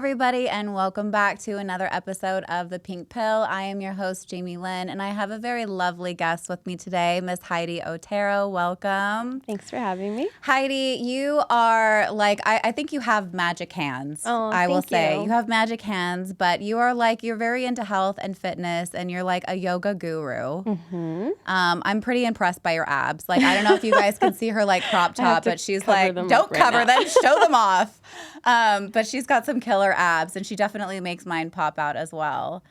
everybody, and welcome back to another episode of The Pink Pill. I am your host, Jamie Lynn, and I have a very lovely guest with me today, Miss Heidi Otero. Welcome. Thanks for having me. Heidi, you are like, I think you have magic hands. Oh, I will thank say. you. You have magic hands, but you are like, you're very into health and fitness, and you're like a yoga guru. Mm-hmm. I'm pretty impressed by your abs. Like, I don't know if you guys can see her like crop top, but she's like, don't cover them, show them off. But she's got some killer abs, and she definitely makes mine pop out as well.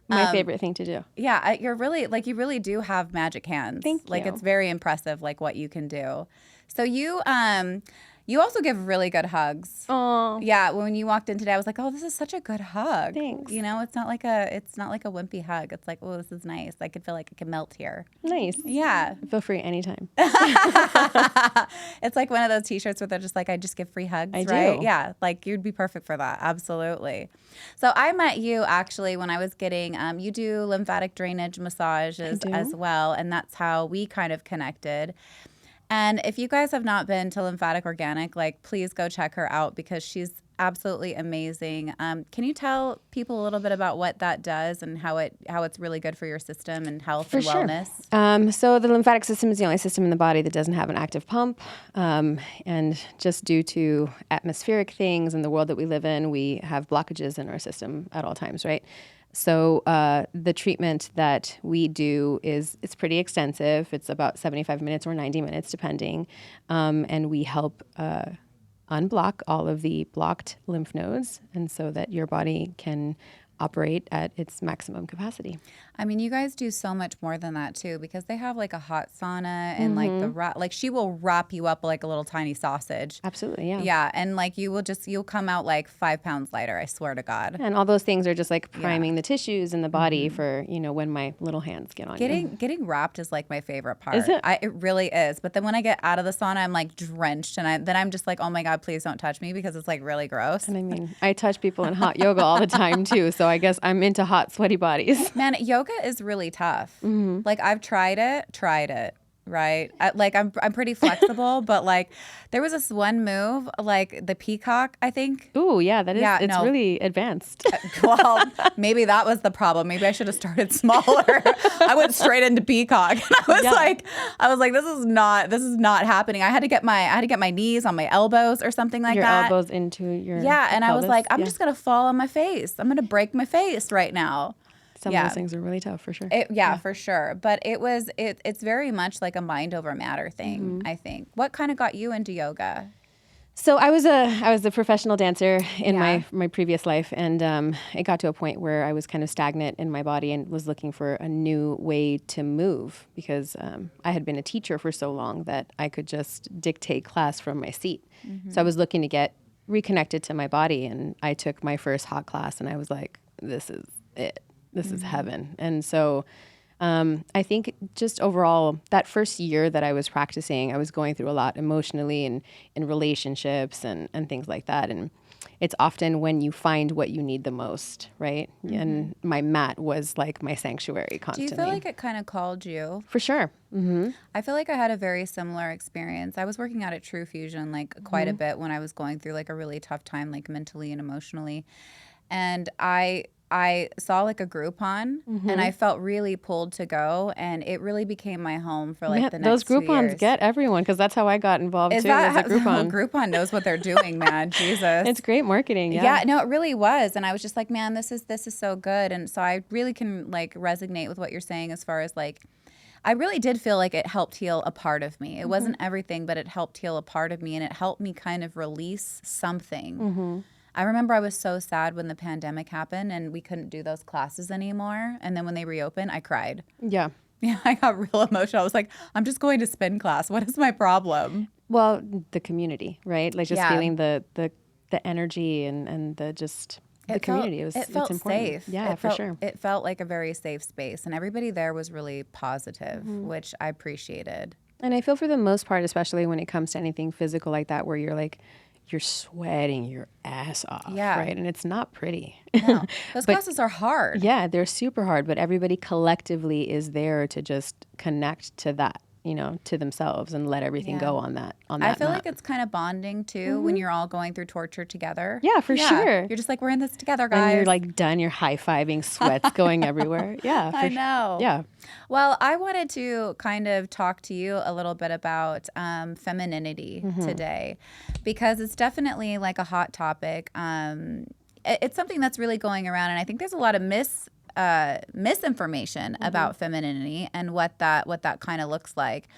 My favorite thing to do. Yeah, you're really like you really do have magic hands. Thank you. Like it's very impressive, like what you can do. So you also give really good hugs. Oh, Yeah, when you walked in today, I was like, oh, this is such a good hug. Thanks. You know, it's not like a wimpy hug. It's like, oh, this is nice. I could feel like it can melt here. nice. Yeah. Feel free anytime. It's like one of those T-shirts where they're just like, I just give free hugs, I right? do. Yeah, like you'd be perfect for that. Absolutely. So I met you actually when I was getting, you do lymphatic drainage massages as well, and that's how we kind of connected. And if you guys have not been to Lymphatic Organic, like please go check her out because she's absolutely amazing. Can you tell people a little bit about what that does and how it's really good for your system and health and wellness? So the lymphatic system is the only system in the body that doesn't have an active pump. And just due to atmospheric things and the world that we live in, we have blockages in our system at all times, right? So the treatment that we do it's pretty extensive. It's about 75 minutes or 90 minutes, depending. And we help unblock all of the blocked lymph nodes, and so that your body can operate at its maximum capacity. I mean, you guys do so much more than that too, because they have like a hot sauna and like she will wrap you up like a little tiny sausage. Absolutely, yeah. Yeah, and like you'll come out like 5 pounds lighter, I swear to God. And all those things are just like priming the tissues in the body for, when my little hands get on you. Getting wrapped is like my favorite part. Is it? It really is. But then when I get out of the sauna, I'm like drenched, and then I'm just like, oh my God, please don't touch me because it's like really gross. And I mean, I touch people in hot yoga all the time too, so I guess I'm into hot, sweaty bodies. Man, yoga is really tough. Mm-hmm. Like I've tried it. Right. I'm pretty flexible, but like there was this one move, like the peacock, I think. Ooh, yeah, it's really advanced. Well, maybe that was the problem. Maybe I should have started smaller. I went straight into peacock. And I was like, this is not happening. I had to get my knees on my elbows or something like that. Your elbows into your and pelvis. I was like, I'm just gonna fall on my face. I'm gonna break my face right now. Some of those things are really tough for sure. For sure. But it's very much like a mind over matter thing, I think. What kind of got you into yoga? So I was a professional dancer in my previous life, and it got to a point where I was kind of stagnant in my body and was looking for a new way to move because I had been a teacher for so long that I could just dictate class from my seat. Mm-hmm. So I was looking to get reconnected to my body, and I took my first hot class, and I was like, this is it. This is heaven. And so I think just overall, that first year that I was practicing, I was going through a lot emotionally and in relationships and things like that. And it's often when you find what you need the most, right? Mm-hmm. And my mat was like my sanctuary constantly. Do you feel like it kind of called you? For sure. Mm-hmm. I feel like I had a very similar experience. I was working out at True Fusion like quite a bit when I was going through like a really tough time, like mentally and emotionally. And I saw like a Groupon and I felt really pulled to go, and it really became my home for like the next those 2 Groupons years. Get everyone, because that's how I got involved too. As a Groupon. Groupon knows what they're doing, man. Jesus, it's great marketing. Yeah, no, it really was, and I was just like, man, this is so good, and so I really can like resonate with what you're saying as far as like. I really did feel like it helped heal a part of me. It wasn't everything, but it helped heal a part of me, and it helped me kind of release something. Mm-hmm. I remember I was so sad when the pandemic happened and we couldn't do those classes anymore. And then when they reopened, I cried. Yeah. Yeah, I got real emotional. I was like, I'm just going to spin class. What is my problem? Well, the community, right? Like just feeling the energy and the just the community. It felt safe. Yeah, for sure. It felt like a very safe space. And everybody there was really positive, which I appreciated. And I feel for the most part, especially when it comes to anything physical like that, where you're like, you're sweating your ass off, right? And it's not pretty. No, those classes are hard. Yeah, they're super hard, but everybody collectively is there to just connect to that, to themselves and let everything go on that. I feel like it's kind of bonding too when you're all going through torture together. Yeah, for sure. You're just like, we're in this together, guys. And you're like done. You're high-fiving, sweats going everywhere. Yeah, I know. Yeah. Well, I wanted to kind of talk to you a little bit about femininity today, because it's definitely like a hot topic. It's something that's really going around, and I think there's a lot of misinformation about femininity and what that kind of looks like.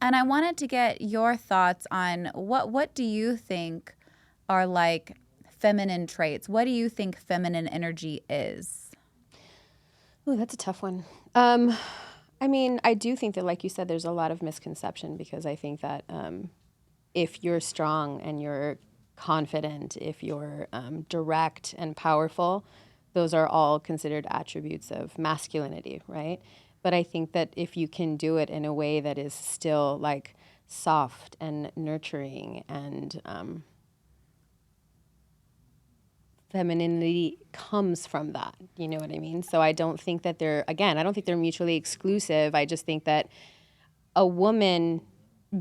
And I wanted to get your thoughts on what do you think are like feminine traits? What do you think feminine energy is? Oh, that's a tough one. I mean, I do think that, like you said, there's a lot of misconception, because I think that if you're strong and you're confident, if you're direct and powerful, those are all considered attributes of masculinity, right? But I think that if you can do it in a way that is still like soft and nurturing, and femininity comes from that, you know what I mean? So I don't think that I don't think they're mutually exclusive. I just think that a woman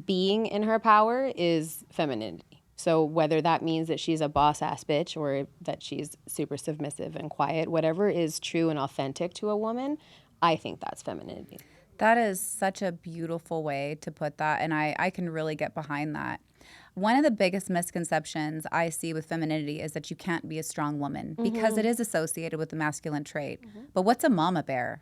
being in her power is femininity. So whether that means that she's a boss-ass bitch or that she's super submissive and quiet, whatever is true and authentic to a woman, I think that's femininity. That is such a beautiful way to put that, and I can really get behind that. One of the biggest misconceptions I see with femininity is that you can't be a strong woman because it is associated with the masculine trait. But what's a mama bear?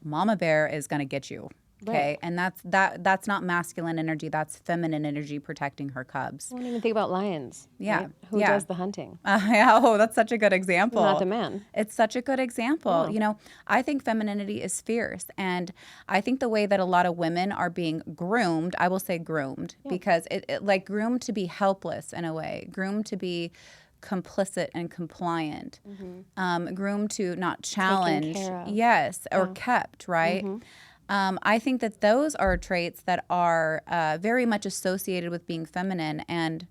Mama bear is going to get you. Okay, and that's not masculine energy. That's feminine energy protecting her cubs. I don't even think about lions. Yeah, right? Who does the hunting? Oh, that's such a good example. Not the man. It's such a good example. Yeah. You know, I think femininity is fierce, and I think the way that a lot of women are being groomed, I will say groomed, because it like groomed to be helpless in a way, groomed to be complicit and compliant, groomed to not challenge, or kept, right? I think that those are traits that are very much associated with being feminine, and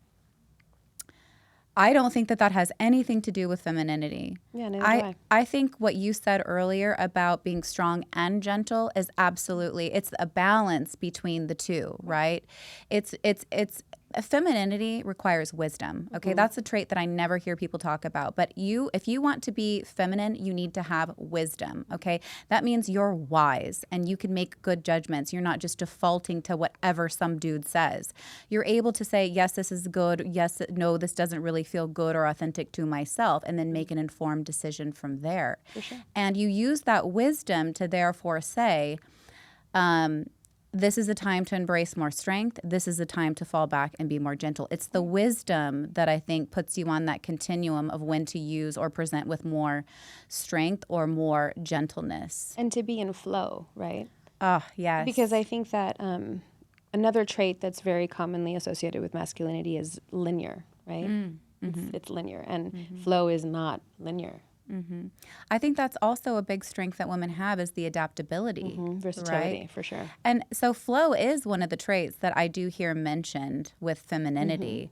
I don't think that has anything to do with femininity. Yeah, neither do I. I think what you said earlier about being strong and gentle is absolutely, it's a balance between the two, right? It's femininity requires wisdom. Okay, that's a trait that I never hear people talk about. But if you want to be feminine, you need to have wisdom. Okay, that means you're wise and you can make good judgments. You're not just defaulting to whatever some dude says. You're able to say, yes, this is good. Yes, no, this doesn't really feel good or authentic to myself, and then make an informed decision from there. For sure. And you use that wisdom to therefore say, this is a time to embrace more strength. This is a time to fall back and be more gentle. It's the wisdom that I think puts you on that continuum of when to use or present with more strength or more gentleness. And to be in flow, right? Oh, yes. Because I think that another trait that's very commonly associated with masculinity is linear, right? It's linear, and flow is not linear. I think that's also a big strength that women have, is the adaptability. Versatility, right? for sure. And so flow is one of the traits that I do hear mentioned with femininity,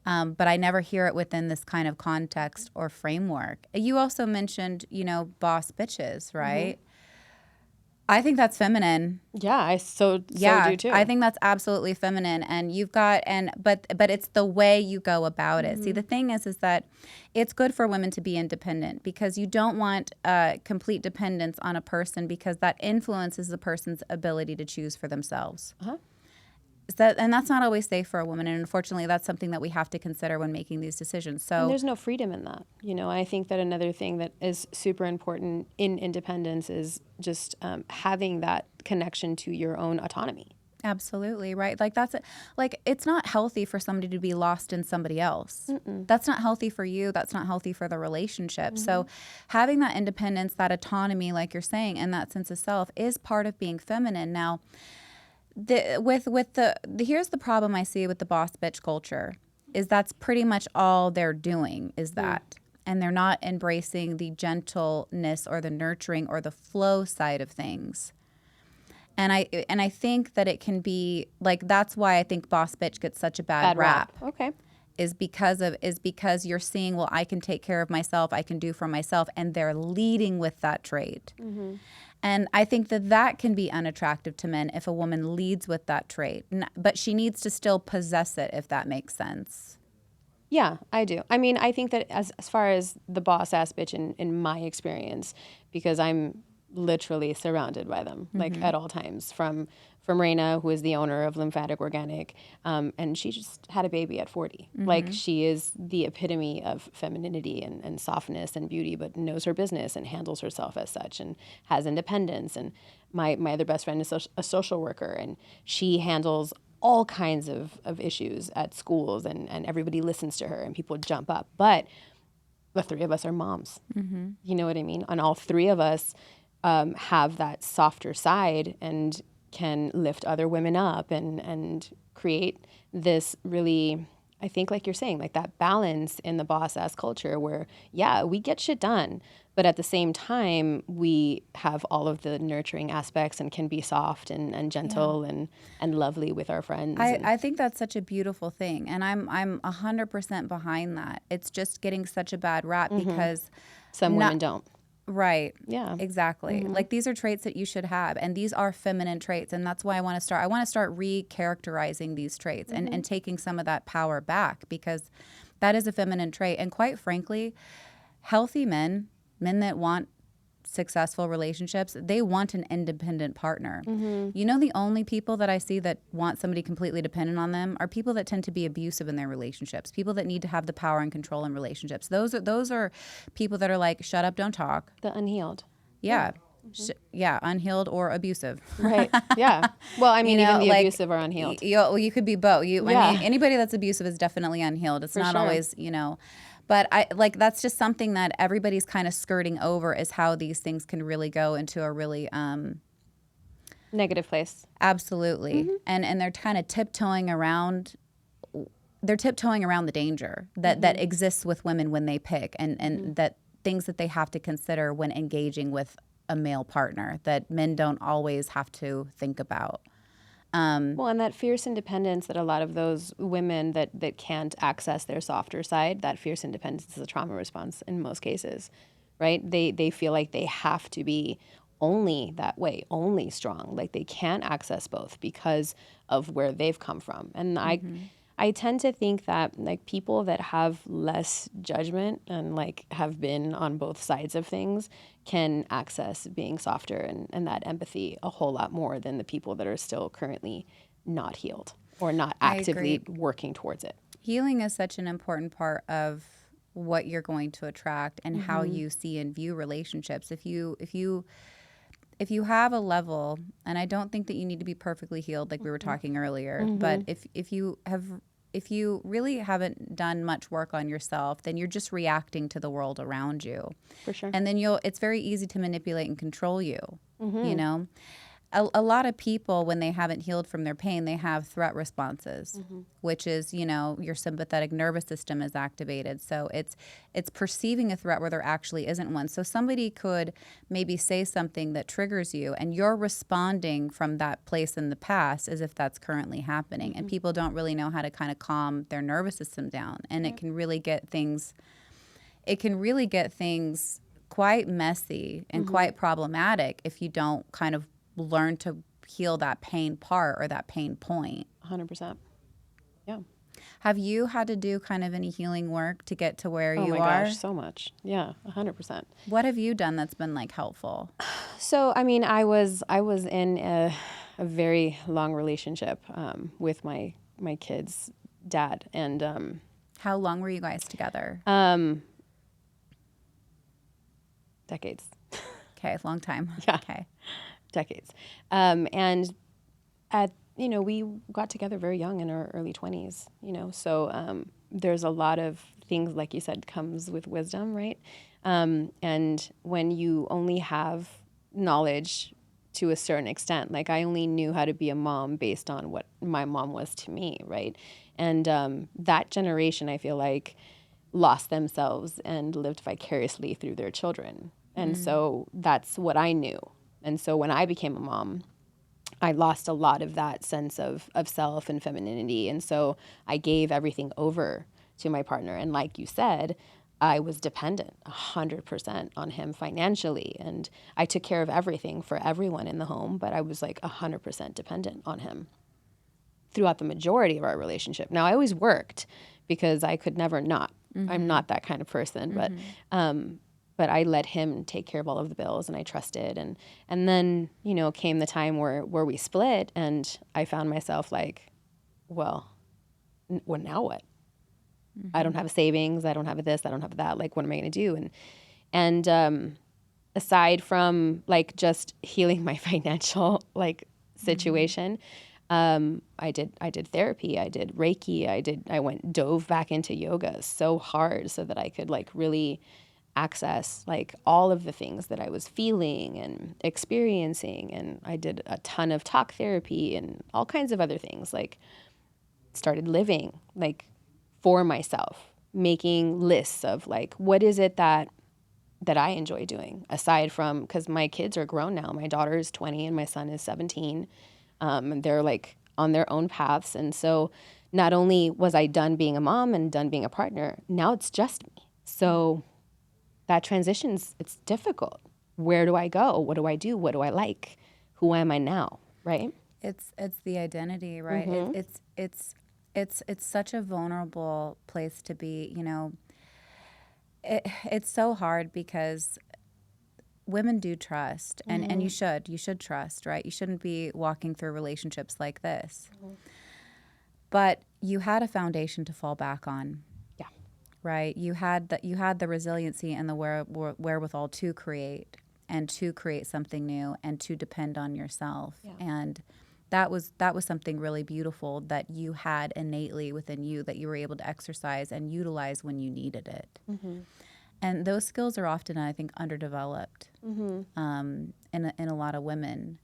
but I never hear it within this kind of context or framework. You also mentioned, boss bitches, right? I think that's feminine. Yeah, so do too. I think that's absolutely feminine, and but it's the way you go about it. See, the thing is that it's good for women to be independent, because you don't want complete dependence on a person, because that influences the person's ability to choose for themselves. And that's not always safe for a woman, and unfortunately, that's something that we have to consider when making these decisions. So and there's no freedom in that. I think that another thing that is super important in independence is just having that connection to your own autonomy. Absolutely, right? Like it's not healthy for somebody to be lost in somebody else. That's not healthy for you. That's not healthy for the relationship. So having that independence, that autonomy, like you're saying, and that sense of self is part of being feminine. Now, here's the problem I see with the boss bitch culture, is that's pretty much all they're doing is that. And they're not embracing the gentleness or the nurturing or the flow side of things. And I think that it can be like, that's why I think boss bitch gets such a bad rap. Okay. Is because you're seeing, well, I can take care of myself, I can do for myself, and they're leading with that trait. And I think that that can be unattractive to men if a woman leads with that trait. But she needs to still possess it, if that makes sense. Yeah, I do. I mean, I think that as far as the boss ass bitch in my experience, because I'm literally surrounded by them, like at all times, from Raina, who is the owner of Lymphatic Organic, and she just had a baby at 40. Like, she is the epitome of femininity and softness and beauty, but knows her business and handles herself as such and has independence. And my other best friend is a social worker, and she handles all kinds of issues at schools, and everybody listens to her and people jump up. But the three of us are moms. You know what I mean? And all three of us have that softer side and can lift other women up and create this really, I think, like you're saying, like that balance in the boss ass culture where, yeah, we get shit done, but at the same time, we have all of the nurturing aspects and can be soft and gentle and lovely with our friends. I think that's such a beautiful thing. And I'm 100% behind that. It's just getting such a bad rap because some women don't. Right. Yeah. Exactly. Like, these are traits that you should have, and these are feminine traits, and that's why I want to start re-characterizing these traits and taking some of that power back, because that is a feminine trait. And quite frankly, healthy men that want successful relationships, they want an independent partner. You know, the only people that I see that want somebody completely dependent on them are people that tend to be abusive in their relationships, people that need to have the power and control in relationships. Those are people that are like, shut up, don't talk. The unhealed. Yeah. Unhealed or abusive. Right. Yeah. Well, I mean, even the abusive are unhealed. You could be both. I mean, anybody that's abusive is definitely unhealed. It's not always, but that's just something that everybody's kind of skirting over, is how these things can really go into a really negative place. Absolutely. And they're kind of tiptoeing around the danger that exists with women when they pick, and that things that they have to consider when engaging with a male partner that men don't always have to think about. Well, and that fierce independence that a lot of those women that can't access their softer side, that fierce independence is a trauma response in most cases, right? They feel like they have to be only that way, only strong. Like, they can't access both because of where they've come from. And I tend to think that, like, people that have less judgment and, like, have been on both sides of things can access being softer and that empathy a whole lot more than the people that are still currently not healed or not actively working towards it. Healing is such an important part of what you're going to attract and how you see and view relationships. If you have a level, and I don't think that you need to be perfectly healed like we were talking earlier, but if you really haven't done much work on yourself, then you're just reacting to the world around you. For sure. And then it's very easy to manipulate and control you, you know? A lot of people, when they haven't healed from their pain, they have threat responses, which is, your sympathetic nervous system is activated. So it's perceiving a threat where there actually isn't one. So somebody could maybe say something that triggers you, and you're responding from that place in the past as if that's currently happening. And people don't really know how to kind of calm their nervous system down. And it can really get things quite messy and quite problematic if you don't kind of learn to heal that pain part or that pain point. 100%. Yeah. Have you had to do kind of any healing work to get to where you are? Oh my gosh, so much. Yeah, 100%. What have you done that's been, like, helpful? So, I mean, I was in a very long relationship with my kid's dad, and how long were you guys together? Decades. Okay, long time. Yeah. Okay. Decades. And we got together very young, in our early 20s, so there's a lot of things, like you said, comes with wisdom, right? And when you only have knowledge to a certain extent, like, I only knew how to be a mom based on what my mom was to me, right? And that generation, I feel like, lost themselves and lived vicariously through their children. And so that's what I knew. And so when I became a mom, I lost a lot of that sense of self and femininity. And so I gave everything over to my partner. And like you said, I was dependent 100% on him financially, and I took care of everything for everyone in the home, but I was like 100% dependent on him throughout the majority of our relationship. Now, I always worked because I could never not. I'm not that kind of person, but I let him take care of all of the bills, and I trusted. And then, you know, came the time where we split, and I found myself like, well, now what? I don't have a savings. I don't have a this. I don't have a that. Like, what am I going to do? And aside from like just healing my financial like situation, I did therapy. I did Reiki. I dove back into yoga so hard so that I could like really access like all of the things that I was feeling and experiencing. And I did a ton of talk therapy and all kinds of other things. Like, started living like for myself, making lists of like, what is it that I enjoy doing aside from, because my kids are grown now. My daughter is 20 and my son is 17. And they're like on their own paths. And so not only was I done being a mom and done being a partner, now it's just me. So that transitions, it's difficult. Where do I go? What do I do? What do I like? Who am I now? Right? It's the identity, right? It's such a vulnerable place to be, you know. It's so hard because women do trust, and you should trust, right? You shouldn't be walking through relationships like this. But you had a foundation to fall back on. Yeah. Right? You had the resiliency and the wherewithal to create something new and to depend on yourself. Yeah. And that was something really beautiful that you had innately within you that you were able to exercise and utilize when you needed it. And those skills are often, I think, underdeveloped in a lot of women.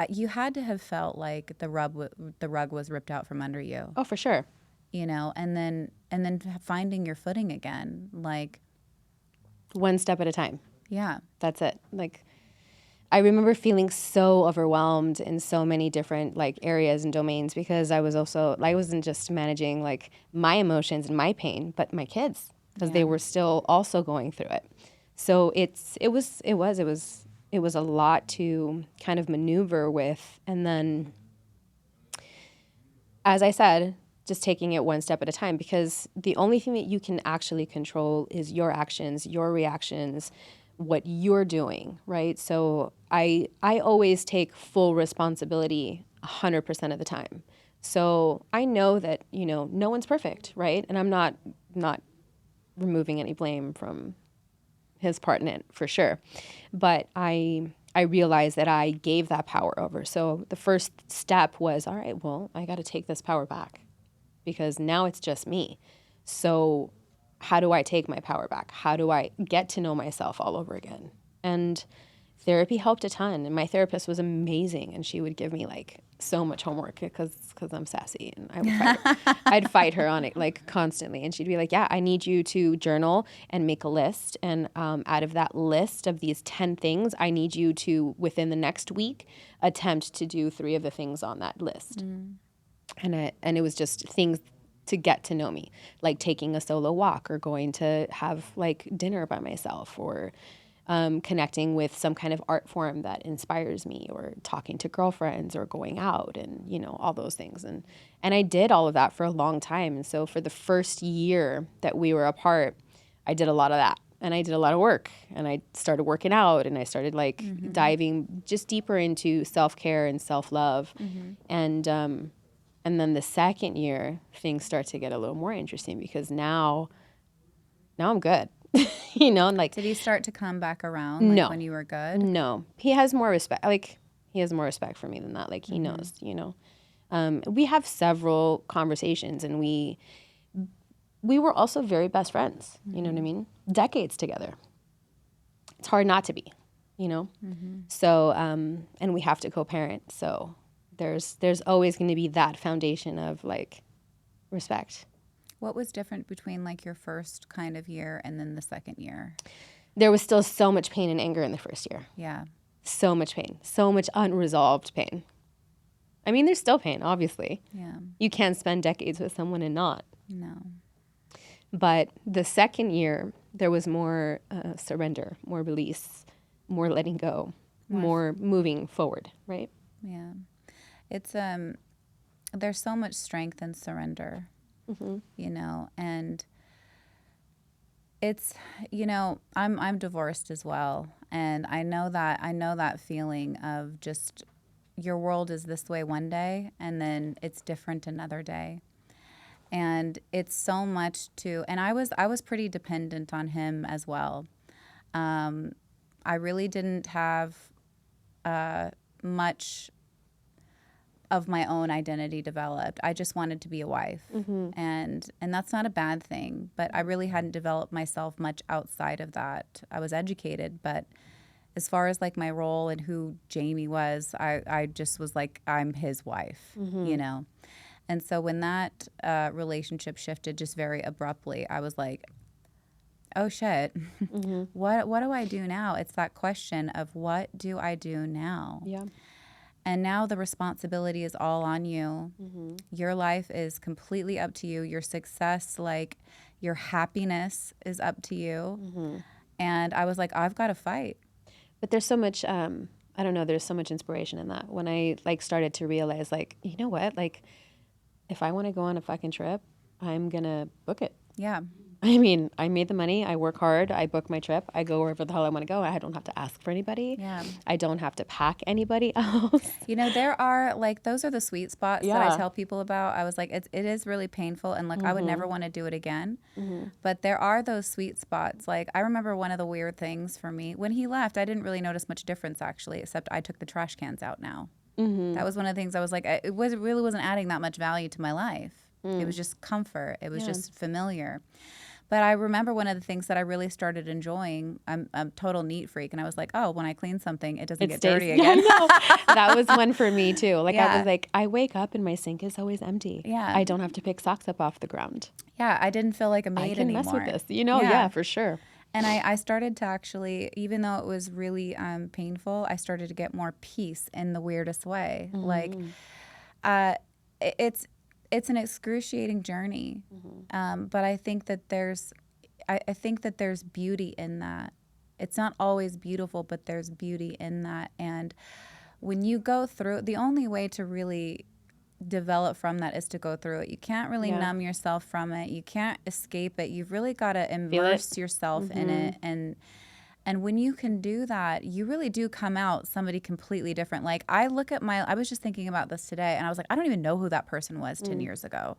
You had to have felt like the rug was ripped out from under you. Oh, for sure. You know, and then finding your footing again, like one step at a time. Yeah. That's it. Like, I remember feeling so overwhelmed in so many different like areas and domains because I wasn't just managing like my emotions and my pain, but my kids, because they were still also going through it. So it was a lot to kind of maneuver with. And then, as I said, just taking it one step at a time, because the only thing that you can actually control is your actions, your reactions, what you're doing, right? So I always take full responsibility 100% of the time. So I know that, you know, no one's perfect, right? And I'm not removing any blame from his part in it, for sure. But I realized that I gave that power over. So the first step was, all right, well, I got to take this power back because now it's just me. So how do I take my power back? How do I get to know myself all over again? And therapy helped a ton. And my therapist was amazing. And she would give me like so much homework because I'm sassy and I would fight her. I'd fight her on it like constantly. And she'd be like, yeah, I need you to journal and make a list. And out of that list of these 10 things, I need you to, within the next week, attempt to do 3 of the things on that list. And it was just things to get to know me, like taking a solo walk or going to have like dinner by myself or connecting with some kind of art form that inspires me or talking to girlfriends or going out and, you know, all those things. And I did all of that for a long time. And so for the first year that we were apart, I did a lot of that. And I did a lot of work and I started working out and I started like diving just deeper into self-care and self-love. And then the second year, things start to get a little more interesting because now I'm good. You know, and like, did he start to come back around like, no, when you were good? No, he has more respect. Like, he has more respect for me than that. Like, he knows, you know. We have several conversations, and we were also very best friends. You know what I mean? Decades together. It's hard not to be, you know. So, and we have to co-parent. So, there's always going to be that foundation of like respect. What was different between like your first kind of year and then the second year? There was still so much pain and anger in the first year. Yeah. So much pain, so much unresolved pain. I mean, there's still pain, obviously. Yeah. You can't spend decades with someone and not. No. But the second year, there was more surrender, more release, more letting go, more moving forward, right? Yeah. It's there's so much strength in surrender, you know, and it's, you know, I'm divorced as well, and I know that feeling of just your world is this way one day and then it's different another day. And it's so much and I was pretty dependent on him as well. I really didn't have much of my own identity developed. I just wanted to be a wife. And that's not a bad thing, but I really hadn't developed myself much outside of that. I was educated, but as far as like my role and who Jamie was, I just was like, I'm his wife, you know? And so when that relationship shifted just very abruptly, I was like, oh shit, what do I do now? It's that question of what do I do now? Yeah. And now the responsibility is all on you. Your life is completely up to you. Your success, like your happiness is up to you. And I was like, I've got to fight. But there's so much, I don't know, there's so much inspiration in that. When I like started to realize like, you know what, like if I want to go on a fucking trip, I'm going to book it. Yeah. I mean, I made the money, I work hard, I book my trip, I go wherever the hell I want to go. I don't have to ask for anybody. Yeah. I don't have to pack anybody else. You know, there are like, those are the sweet spots that I tell people about. I was like, it is really painful. And like, I would never want to do it again. But there are those sweet spots. Like, I remember one of the weird things for me, when he left, I didn't really notice much difference actually, except I took the trash cans out now. That was one of the things I was like, it really wasn't adding that much value to my life. It was just comfort. It was just familiar. But I remember one of the things that I really started enjoying, I'm a total neat freak, and I was like, oh, when I clean something, it doesn't get dirty again. That was one for me too. Like I was like, I wake up and my sink is always empty. Yeah. I don't have to pick socks up off the ground. Yeah, I didn't feel like a maid anymore. I can mess with this, you know? Yeah, for sure. And I started to actually, even though it was really painful, I started to get more peace in the weirdest way. Like, it's an excruciating journey, but I think that I think that there's beauty in that. It's not always beautiful, but there's beauty in that. And when you go through, the only way to really develop from that is to go through it. You can't really numb yourself from it. You can't escape it. You've really got to immerse yourself in it. And when you can do that, you really do come out somebody completely different. Like I was just thinking about this today and I was like, I don't even know who that person was 10 years ago.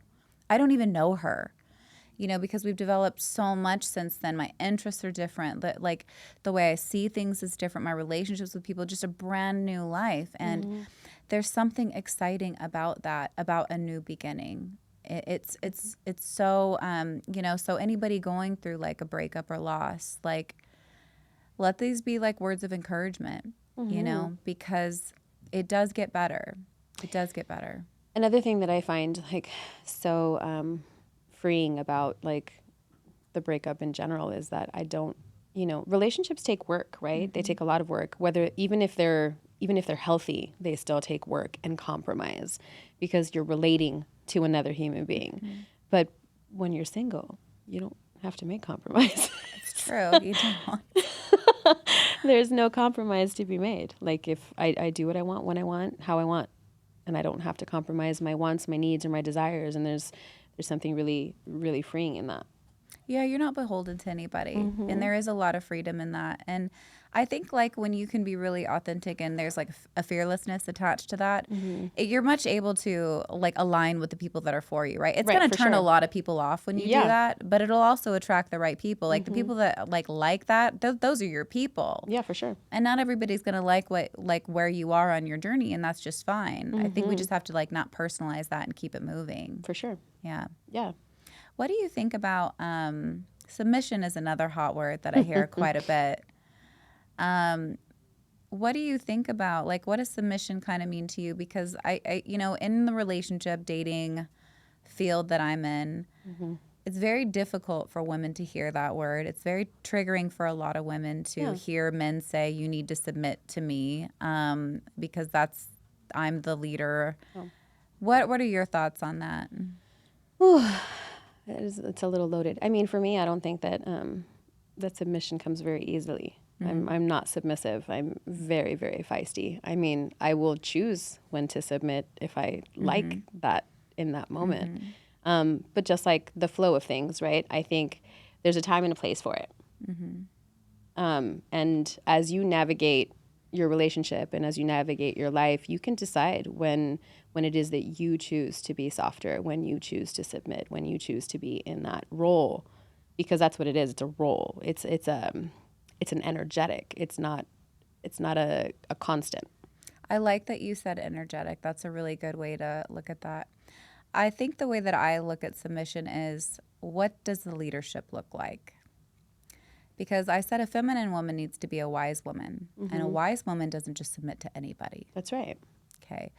I don't even know her, you know, because we've developed so much since then. My interests are different. Like the way I see things is different. My relationships with people, just a brand new life. And there's something exciting about that, about a new beginning. It's so, you know, so anybody going through like a breakup or loss, like, let these be like words of encouragement, you know, because it does get better. It does get better. Another thing that I find like so freeing about like the breakup in general is that I don't, you know, relationships take work, right? They take a lot of work, whether even if they're healthy, they still take work and compromise because you're relating to another human being. But when you're single, you don't have to make compromise. It's true. You don't. There's no compromise to be made. Like if I do what I want, when I want, how I want, and I don't have to compromise my wants, my needs, or my desires. And there's something really, really freeing in that. Yeah, you're not beholden to anybody. And there is a lot of freedom in that. And I think like when you can be really authentic and there's like a fearlessness attached to that, you're much able to like align with the people that are for you, right? It's going to turn a lot of people off when you do that, but it'll also attract the right people. Like the people that like that, those are your people. Yeah, for sure. And not everybody's going to like where you are on your journey, and that's just fine. I think we just have to like not personalize that and keep it moving. For sure. Yeah. Yeah. What do you think about submission is another hot word that I hear quite a bit. What do you think about, like, what does submission kind of mean to you? Because I you know, in the relationship dating field that I'm in, it's very difficult for women to hear that word. It's very triggering for a lot of women to hear men say, you need to submit to me, because I'm the leader. What are your thoughts on that? It's a little loaded. I mean, for me, I don't think that that submission comes very easily. I'm not submissive. I'm very, very feisty. I mean, I will choose when to submit if I like that in that moment. But just like the flow of things, right? I think there's a time and a place for it. And as you navigate your relationship and as you navigate your life, you can decide when it is that you choose to be softer, when you choose to submit, when you choose to be in that role, because that's what it is. It's a role. It's an energetic. It's not a constant. I like that you said energetic. That's a really good way to look at that. I think the way that I look at submission is, what does the leadership look like? Because I said a feminine woman needs to be a wise woman, and a wise woman doesn't just submit to anybody. That's right. Okay.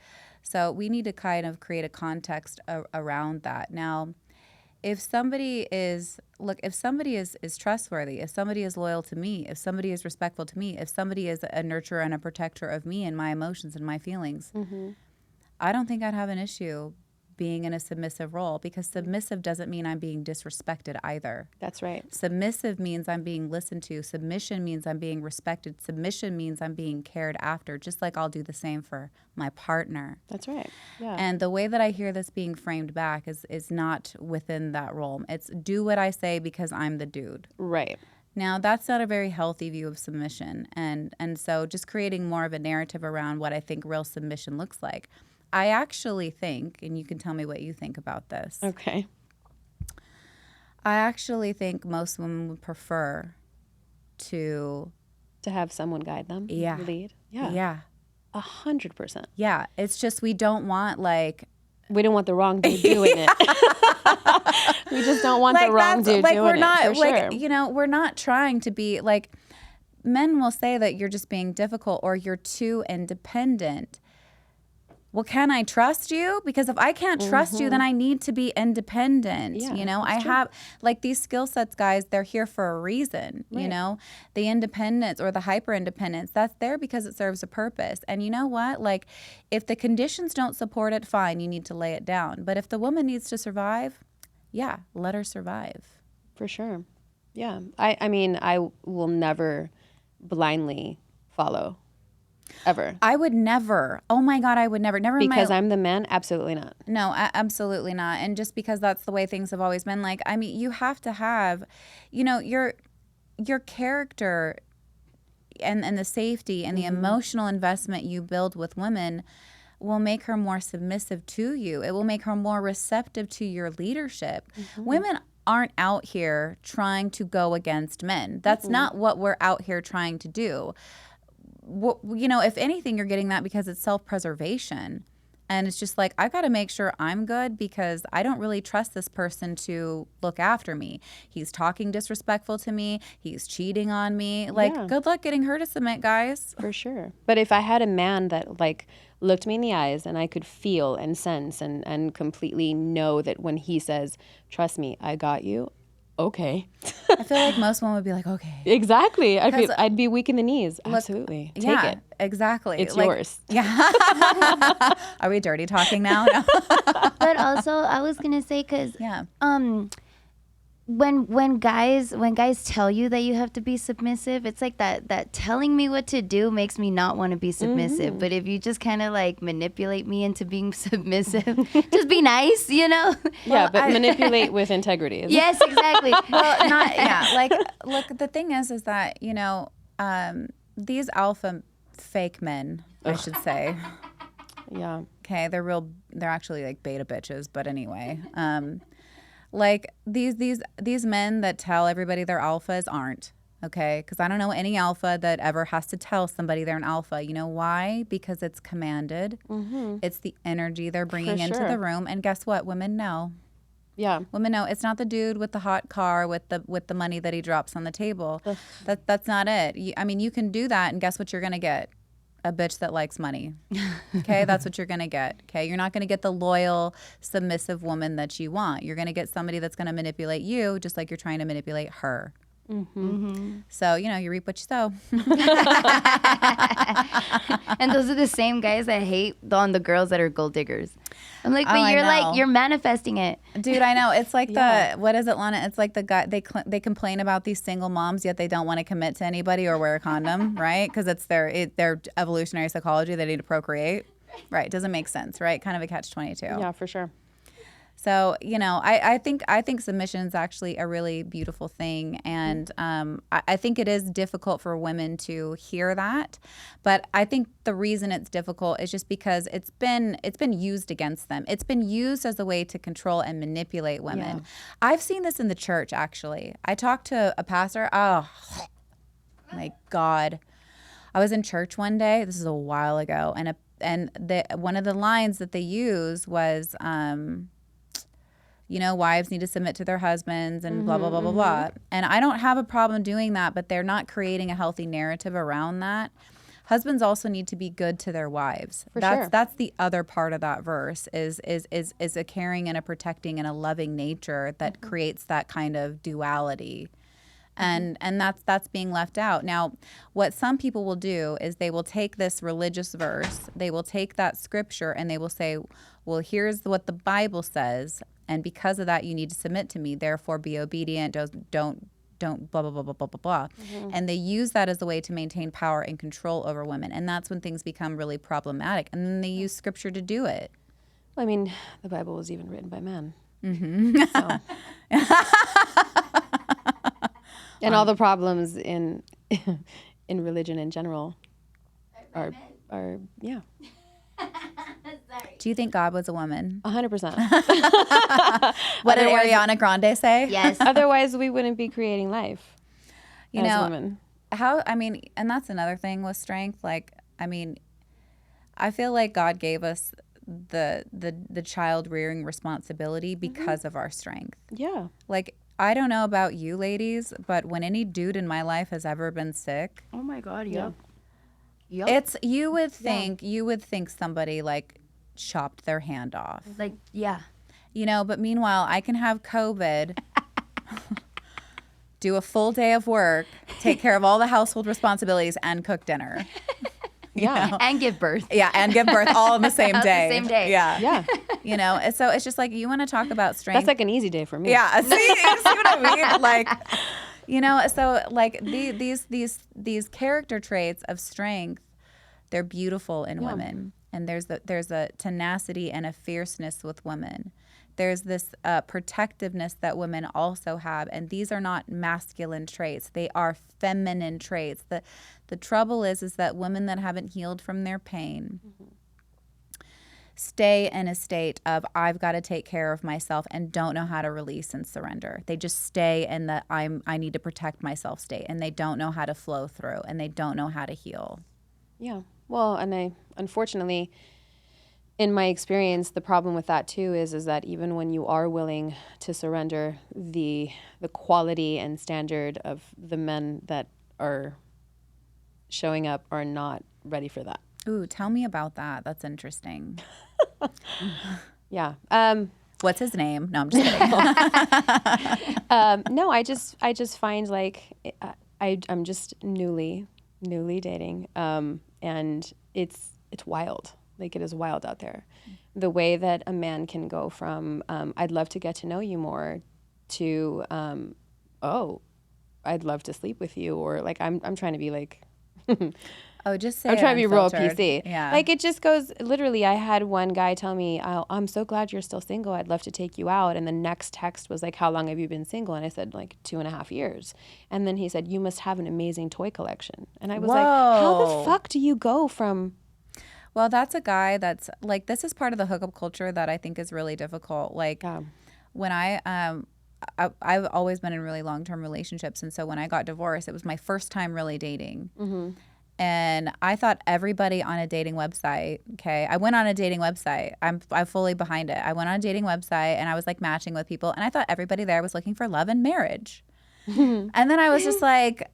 So we need to kind of create a context around that. Now, if somebody is trustworthy, if somebody is loyal to me, if somebody is respectful to me, if somebody is a nurturer and a protector of me and my emotions and my feelings, I don't think I'd have an issue being in a submissive role, because submissive doesn't mean I'm being disrespected either. That's right. Submissive means I'm being listened to. Submission means I'm being respected. Submission means I'm being cared after, just like I'll do the same for my partner. That's right. Yeah. And the way that I hear this being framed back is not within that role. It's do what I say because I'm the dude. Right. Now, that's not a very healthy view of submission. And so just creating more of a narrative around what I think real submission looks like. I actually think, and you can tell me what you think about this. Okay. I actually think most women would prefer to have someone guide them. Yeah. Lead. Yeah. Yeah. 100%. Yeah. It's just we don't want we don't want the wrong dude doing it. We just don't want the wrong dude doing we're not, it. For sure. We're not trying to be men will say that you're just being difficult or you're too independent. Well, can I trust you? Because if I can't trust you, then I need to be independent. Yeah, I have these skill sets, guys, they're here for a reason. Right. The independence or the hyper independence, that's there because it serves a purpose. And you know what? If the conditions don't support it, fine, you need to lay it down. But if the woman needs to survive, yeah, let her survive. For sure. Yeah. I mean, I will never blindly follow. Ever. I would never. Oh my God, I would never. Never. Because I'm the man? Absolutely not. No, absolutely not. And just because that's the way things have always been. You have to have, your character and the safety and the emotional investment you build with women will make her more submissive to you. It will make her more receptive to your leadership. Women aren't out here trying to go against men. That's not what we're out here trying to do. If anything, you're getting that because it's self-preservation. And it's just I got to make sure I'm good because I don't really trust this person to look after me. He's talking disrespectful to me. He's cheating on me. Good luck getting her to submit, guys. For sure. But if I had a man that looked me in the eyes and I could feel and sense and completely know that when he says, trust me, I got you. Okay. I feel like most women would be okay. Exactly. I'd be weak in the knees. Absolutely. Take it. Exactly. It's yours. Yeah. Are we dirty talking now? No. But also, I was gonna say because when guys tell you that you have to be submissive, it's that telling me what to do makes me not want to be submissive. But if you just kind of manipulate me into being submissive, just be nice, Yeah, but manipulate with integrity. Yes, exactly. Well, not look, the thing is that these alpha fake men, I should say. Yeah. Okay, they're actually beta bitches, but anyway. These men that tell everybody they're alphas aren't, okay? Because I don't know any alpha that ever has to tell somebody they're an alpha. You know why? Because it's commanded. It's the energy they're bringing into the room. And guess what? Women know. Yeah. Women know. It's not the dude with the hot car with the money that he drops on the table. That's not it. You can do that, and guess what you're going to get? A bitch that likes money. Okay, that's what you're going to get. Okay, you're not going to get the loyal, submissive woman that you want. You're going to get somebody that's going to manipulate you just like you're trying to manipulate her. So, you reap what you sow. And those are the same guys that hate on the girls that are gold diggers. I'm like, but you're manifesting it. Dude, I know. It's like what is it, Lana? It's like the guy, they complain about these single moms, yet they don't want to commit to anybody or wear a condom, right? Because it's their evolutionary psychology. They need to procreate. Right. Doesn't make sense, right? Kind of a catch-22. Yeah, for sure. So, I think submission is actually a really beautiful thing. And I think it is difficult for women to hear that. But I think the reason it's difficult is just because it's been used against them. It's been used as a way to control and manipulate women. Yeah. I've seen this in the church, actually. I talked to a pastor. Oh, my God. I was in church one day. This is a while ago. And one of the lines that they used was... wives need to submit to their husbands and blah, blah, blah, blah, blah. And I don't have a problem doing that, but they're not creating a healthy narrative around that. Husbands also need to be good to their wives. That's the other part of that verse is a caring and a protecting and a loving nature that creates that kind of duality. And that's being left out. Now, what some people will do is they will take this religious verse, they will take that scripture, and they will say, well, here's what the Bible says, and because of that, you need to submit to me. Therefore, be obedient. Don't blah, blah, blah, blah, blah, blah, blah. And they use that as a way to maintain power and control over women. And that's when things become really problematic. And then they use scripture to do it. Well, I mean, the Bible was even written by men. So. And all the problems in religion in general are yeah. Do you think God was a woman? 100%. What did Ariana Grande say? Yes. Otherwise, we wouldn't be creating life as women. And that's another thing with strength. Like, I feel like God gave us the child rearing responsibility because of our strength. Yeah. Like, I don't know about you ladies, but when any dude in my life has ever been sick. Oh my God, yeah. Yep. You would think somebody like chopped their hand off. Like, yeah. But meanwhile, I can have COVID, do a full day of work, take care of all the household responsibilities, and cook dinner. Yeah. And give birth. Yeah, and give birth all in the same day. The same day. Yeah. Yeah. So it's just like, you want to talk about strength. That's like an easy day for me. Yeah. See what I mean? Like, so like these character traits of strength, they're beautiful in women. And there's a tenacity and a fierceness with women. There's this protectiveness that women also have, and these are not masculine traits. They are feminine traits. The trouble is that women that haven't healed from their pain stay in a state of, I've got to take care of myself, and don't know how to release and surrender. They just stay in the I need to protect myself state, and they don't know how to flow through, and they don't know how to heal. Yeah. Well, and unfortunately, in my experience, the problem with that too is that even when you are willing to surrender, the quality and standard of the men that are showing up are not ready for that. Ooh, tell me about that. That's interesting. Yeah. What's his name? No, I'm just kidding. No, I just find like I'm just newly dating, and it's wild. Like, it is wild out there. The way that a man can go from, I'd love to get to know you more, to, I'd love to sleep with you, or like, I'm trying to be like, just say I'm trying to be real unfiltered. PC. Yeah. Like, it just goes, literally, I had one guy tell me, I'm so glad you're still single. I'd love to take you out. And the next text was like, how long have you been single? And I said, like, 2.5 years. And then he said, you must have an amazing toy collection. And I was like, how the fuck do you go from... Well, that's a guy that's like, this is part of the hookup culture that I think is really difficult. Like, when I've always been in really long-term relationships. And so when I got divorced, it was my first time really dating. Mm-hmm. And I thought everybody on a dating website, I went on a dating website. I'm fully behind it. I went on a dating website and I was like matching with people. And I thought everybody there was looking for love and marriage. And then I was just like,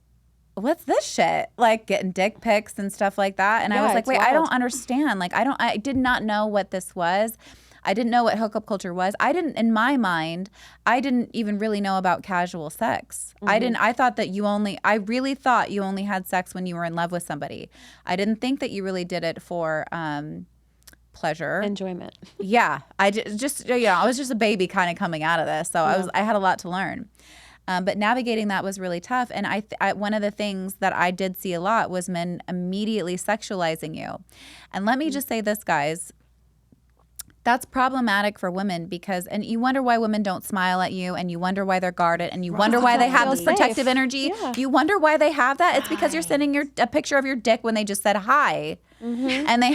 what's this shit? Like, getting dick pics and stuff like that. And I was like, wait, wild. I don't understand. Like, I did not know what this was. I didn't know what hookup culture was. In my mind, I didn't even really know about casual sex. I really thought you only had sex when you were in love with somebody. I didn't think that you really did it for pleasure. Enjoyment. Yeah. I was just a baby kind of coming out of this. So I had a lot to learn. But navigating that was really tough. And one of the things that I did see a lot was men immediately sexualizing you. And let me just say this, guys. That's problematic for women and you wonder why women don't smile at you, and you wonder why they're guarded, and you wonder why they have this protective energy. Yeah. You wonder why they have that. It's because you're sending a picture of your dick when they just said hi. Mm-hmm. And they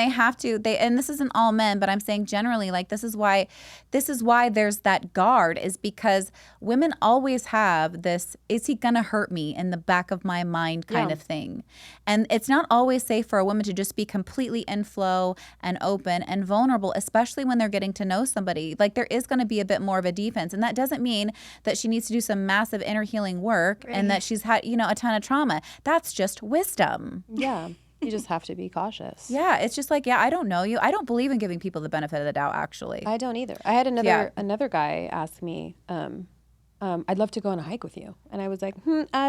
have to, and this isn't all men, but I'm saying generally, like, this is why there's that guard, is because women always have this, is he gonna hurt me, in the back of my mind kind of thing. And it's not always safe for a woman to just be completely in flow and open and vulnerable, especially when they're getting to know somebody. Like, there is going to be a bit more of a defense, and that doesn't mean that she needs to do some massive inner healing work and that she's had, a ton of trauma. That's just wisdom. Yeah. You just have to be cautious. Yeah, it's just like, I don't know you. I don't believe in giving people the benefit of the doubt, actually. I don't either. I had another guy ask me, I'd love to go on a hike with you. And I was like,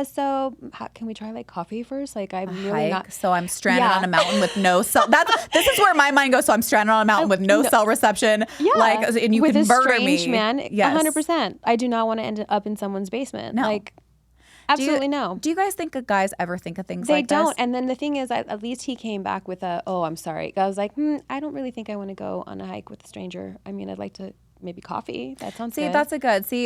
so can we try like coffee first? Like, I'm really not. So I'm stranded on a mountain with no cell. This is where my mind goes. So I'm stranded on a mountain with no cell reception. Yeah. Like, and you with can murder me. With a strange man. Yes. 100%. I do not want to end up in someone's basement. No. Like, absolutely no. Do you guys think guys ever think of things like this? They don't. And then the thing is, at least he came back with I'm sorry. I was like, I don't really think I want to go on a hike with a stranger. I mean, I'd like to maybe coffee. That sounds good.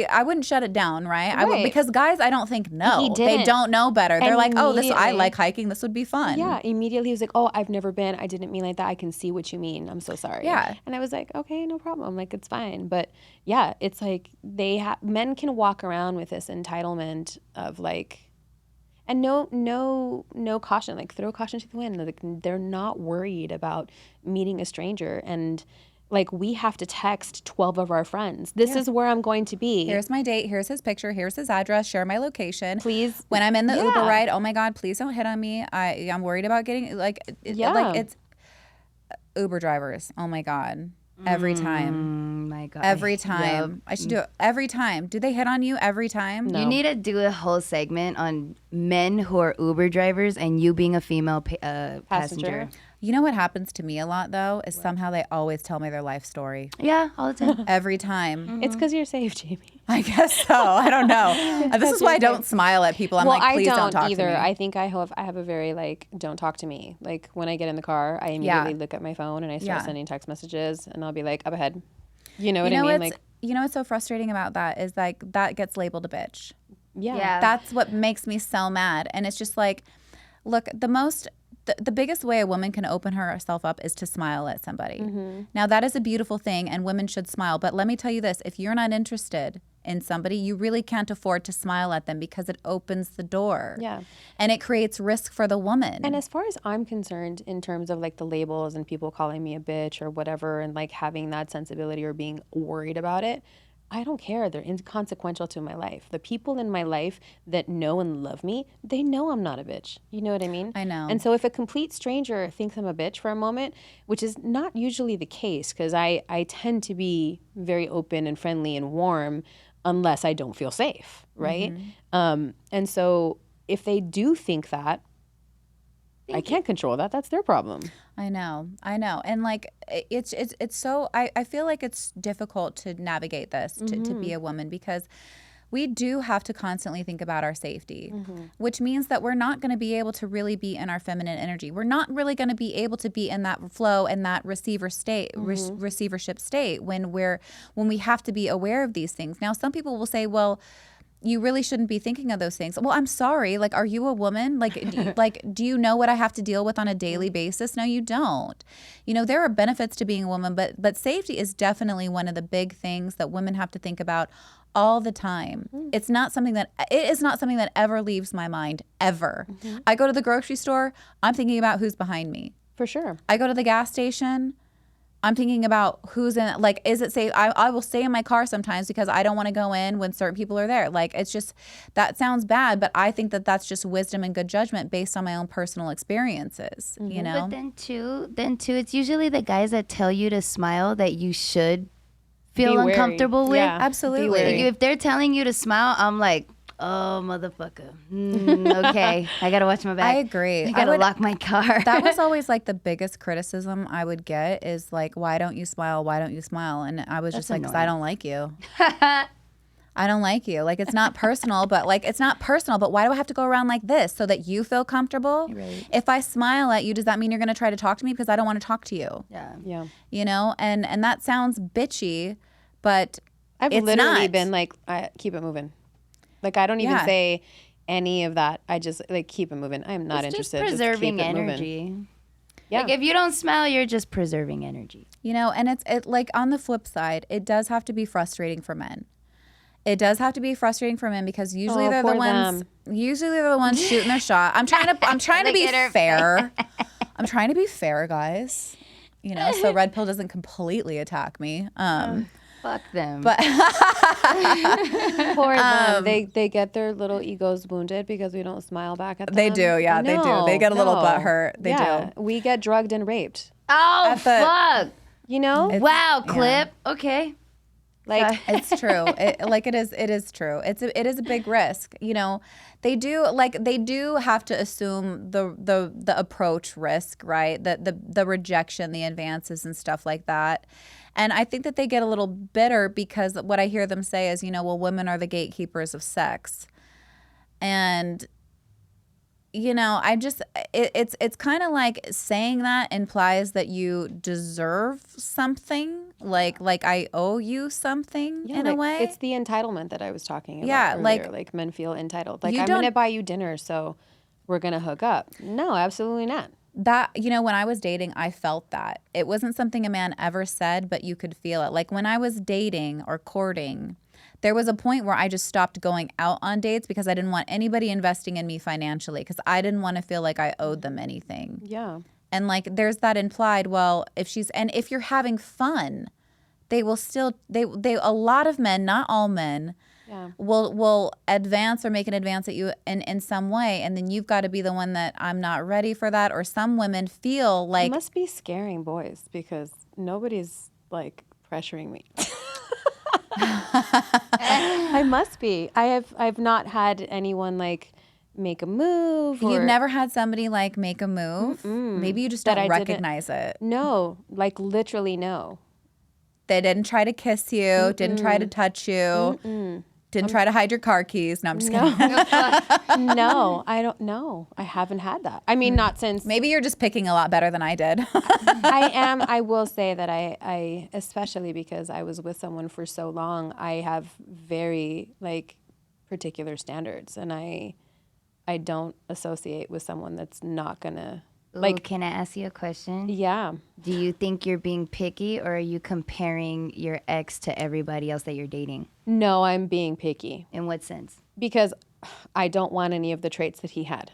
I wouldn't shut it down, right? I would, because guys, I don't think they don't know better. They're like, I like hiking. This would be fun. Yeah. Immediately he was like, I've never been. I didn't mean like that. I can see what you mean. I'm so sorry. Yeah. And I was like, okay, no problem. Like, it's fine. But yeah, it's like men can walk around with this entitlement of like, and no caution, like throw caution to the wind. Like, they're not worried about meeting a stranger, and like, we have to text 12 of our friends. This is where I'm going to be. Here's my date. Here's his picture. Here's his address. Share my location. Please. When I'm in the Uber ride, oh my God, please don't hit on me. I'm worried about getting it's Uber drivers. Oh my God. Every time. My God. Every time. Yep. I should do it every time. Do they hit on you every time? No. You need to do a whole segment on men who are Uber drivers and you being a female passenger. You know what happens to me a lot, though, is somehow they always tell me their life story. Yeah, all the time. Every time. Mm-hmm. It's because you're safe, Jamie. I guess so. I don't know. This is why I don't smile at people. I'm like, please don't talk either. to me. I think I have a very, like, don't talk to me. Like, when I get in the car, I immediately look at my phone and I start sending text messages, and I'll be like, up ahead. You know what I mean? Like, you know what's so frustrating about that is, like, that gets labeled a bitch. Yeah. That's what makes me so mad. And it's just like, look, the biggest way a woman can open herself up is to smile at somebody. Mm-hmm. Now, that is a beautiful thing, and women should smile. But let me tell you this. If you're not interested in somebody, you really can't afford to smile at them, because it opens the door. Yeah. And it creates risk for the woman. And as far as I'm concerned, in terms of like the labels and people calling me a bitch or whatever, and like having that sensibility or being worried about it, I don't care. They're inconsequential to my life. The people in my life that know and love me, they know I'm not a bitch. You know what I mean? I know. And so if a complete stranger thinks I'm a bitch for a moment, which is not usually the case, because I tend to be very open and friendly and warm unless I don't feel safe, right? Mm-hmm. And so if they do think that, I can't control that. That's their problem. I know. And like, it's so, I feel like it's difficult to navigate this, to be a woman, because we do have to constantly think about our safety, which means that we're not going to be able to really be in our feminine energy. We're not really going to be able to be in that flow and that receivership state when we have to be aware of these things. Now, some people will say, well, you really shouldn't be thinking of those things. Well, I'm sorry. Like, are you a woman? Like, do you know what I have to deal with on a daily basis? No, you don't. You know, there are benefits to being a woman, but safety is definitely one of the big things that women have to think about all the time. It is not something that ever leaves my mind, ever. I go to the grocery store, I'm thinking about who's behind me. For sure. I go to the gas station, I'm thinking about who's in, like, is it safe? I will stay in my car sometimes because I don't want to go in when certain people are there. Like, it's just, that sounds bad, but I think that that's just wisdom and good judgment based on my own personal experiences, you know? But then too, it's usually the guys that tell you to smile that you should feel uncomfortable with. Yeah, absolutely. If they're telling you to smile, I'm like, oh, motherfucker. Okay, I gotta watch my back. I agree. I gotta lock my car. That was always like the biggest criticism I would get is like, why don't you smile? Why don't you smile? And I was just like, because I don't like you. I don't like you. Like, it's not personal, but why do I have to go around like this so that you feel comfortable? Right. If I smile at you, does that mean you're going to try to talk to me? Because I don't want to talk to you. Yeah. You know, and that sounds bitchy, but I've it's literally not. been like, keep it moving. Like, I don't even say any of that. I just like keep it moving. I'm not interested. Just preserving just keep it energy. Moving. Yeah. Like, if you don't smile, you're just preserving energy. You know, and it like on the flip side, it does have to be frustrating for men. It does have to be frustrating for men because usually they're the ones. Usually they're the ones shooting their shot. I'm trying to be fair. I'm trying to be fair, guys. You know, so Red Pill doesn't completely attack me. Fuck them. But poor them. They get their little egos wounded because we don't smile back at them. They do, yeah, they do. They get a little butthurt. They do. We get drugged and raped. Oh, fuck. You know? Wow, clip. Okay. Like, it's true. It is true. It is a big risk. You know, they do have to assume the approach risk, right? The rejection, the advances and stuff like that. And I think that they get a little bitter because what I hear them say is, you know, well, women are the gatekeepers of sex. And, you know, it's kind of like saying that implies that you deserve something, like I owe you something in a way. It's the entitlement that I was talking about earlier. Like men feel entitled. Like, I'm going to buy you dinner, so we're going to hook up. No, absolutely not. That, you know, when I was dating, I felt that. It wasn't something a man ever said, but you could feel it. Like when I was dating or courting, there was a point where I just stopped going out on dates because I didn't want anybody investing in me financially because I didn't want to feel like I owed them anything. Yeah. And like there's that implied, well, if you're having fun, they will still, a lot of men, not all men, will advance or make an advance at you in some way, and then you've got to be the one that I'm not ready for that. Or some women feel like it must be scaring boys because nobody's like pressuring me. I must be. I've not had anyone like make a move. You've never had somebody like make a move? Maybe you just don't recognize it. No, like literally no. They didn't try to kiss you, didn't try to touch you. Didn't try to hide your car keys. No, I'm just kidding. No, I don't know. I haven't had that. I mean, not since. Maybe you're just picking a lot better than I did. I will say that I, especially because I was with someone for so long, I have very like particular standards, and I don't associate with someone that's not gonna. Like, can I ask you a question? Yeah. Do you think you're being picky, or are you comparing your ex to everybody else that you're dating? No, I'm being picky. In what sense? Because I don't want any of the traits that he had.